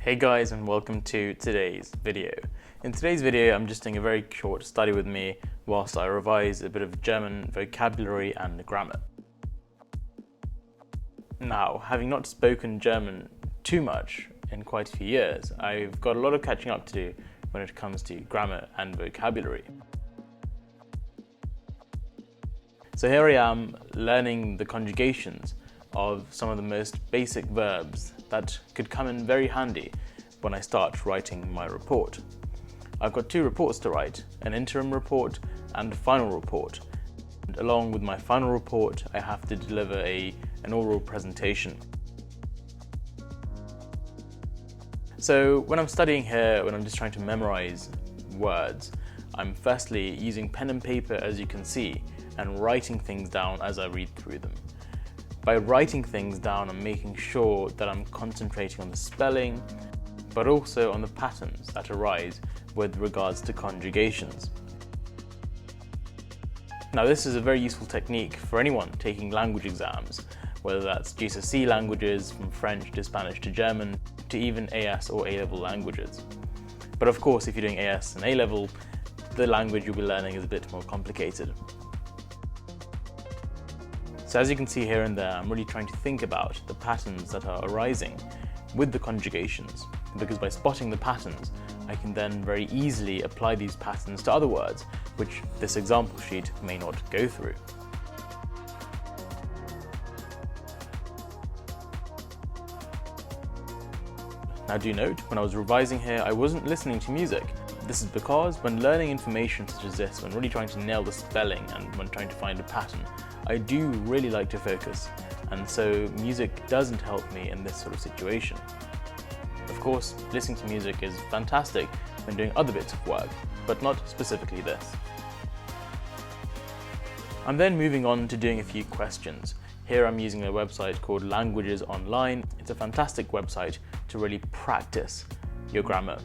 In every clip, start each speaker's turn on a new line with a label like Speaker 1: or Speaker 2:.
Speaker 1: Hey guys, and welcome to today's video. In today's video, I'm just doing a very short study with me whilst I revise a bit of German vocabulary and grammar. Now, having not spoken German too much in quite a few years, I've got a lot of catching up to do when it comes to grammar and vocabulary. So here I am learning the conjugations of some of the most basic verbs that could come in very handy when I start writing my report. I've got two reports to write, an interim report and a final report. And along with my final report, I have to deliver an oral presentation. So when I'm studying here, when I'm just trying to memorize words, I'm firstly using pen and paper, as you can see, and writing things down as I read through them. By writing things down, I'm making sure that I'm concentrating on the spelling, but also on the patterns that arise with regards to conjugations. Now, this is a very useful technique for anyone taking language exams, whether that's GCSE languages, from French to Spanish to German, to even AS or A-level languages. But of course, if you're doing AS and A-level, the language you'll be learning is a bit more complicated. So as you can see here and there, I'm really trying to think about the patterns that are arising with the conjugations, because by spotting the patterns, I can then very easily apply these patterns to other words, which this example sheet may not go through. Now do note, when I was revising here, I wasn't listening to music. This is because when learning information such as this, when really trying to nail the spelling and when trying to find a pattern, I do really like to focus, and so music doesn't help me in this sort of situation. Of course, listening to music is fantastic when doing other bits of work, but not specifically this. I'm then moving on to doing a few questions. Here I'm using a website called Languages Online. It's a fantastic website to really practice your grammar.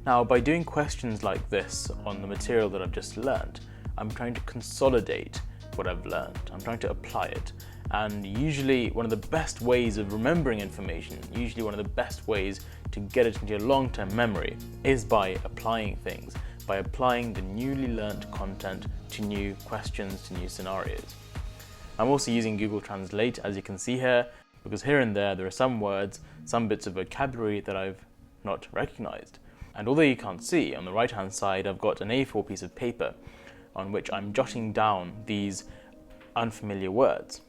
Speaker 1: Now, by doing questions like this on the material that I've just learned, I'm trying to consolidate what I've learned. I'm trying to apply it. And usually one of the best ways of remembering information, usually one of the best ways to get it into your long-term memory, is by applying things, by applying the newly learnt content to new questions, to new scenarios. I'm also using Google Translate, as you can see here, because here and there are some words, some bits of vocabulary that I've not recognized. And although you can't see, on the right-hand side, I've got an A4 piece of paper on which I'm jotting down these unfamiliar words.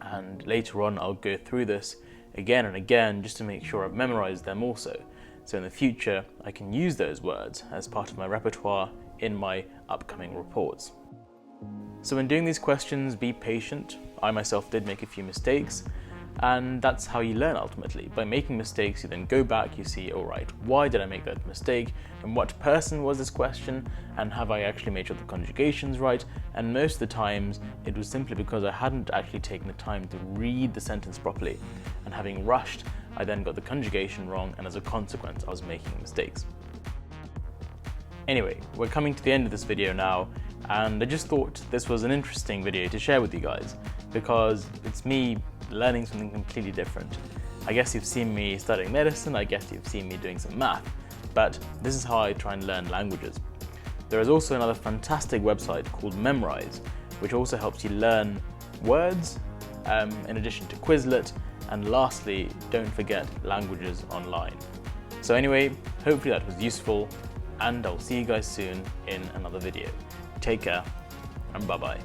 Speaker 1: And later on, I'll go through this again and again just to make sure I've memorized them also. So in the future, I can use those words as part of my repertoire in my upcoming reports. So when doing these questions, be patient. I myself did make a few mistakes, and that's how you learn ultimately. By making mistakes, you then go back, you see, all right, why did I make that mistake? And what person was this question? And have I actually made sure the conjugation's right? And most of the times, it was simply because I hadn't actually taken the time to read the sentence properly. And having rushed, I then got the conjugation wrong, and as a consequence, I was making mistakes. Anyway, we're coming to the end of this video now, and I just thought this was an interesting video to share with you guys, because it's me learning something completely different. I guess you've seen me studying medicine, I guess you've seen me doing some math, but this is how I try and learn languages. There is also another fantastic website called Memrise, which also helps you learn words, in addition to Quizlet, and lastly, don't forget Languages Online. So anyway, hopefully that was useful, and I'll see you guys soon in another video. Take care, and bye-bye.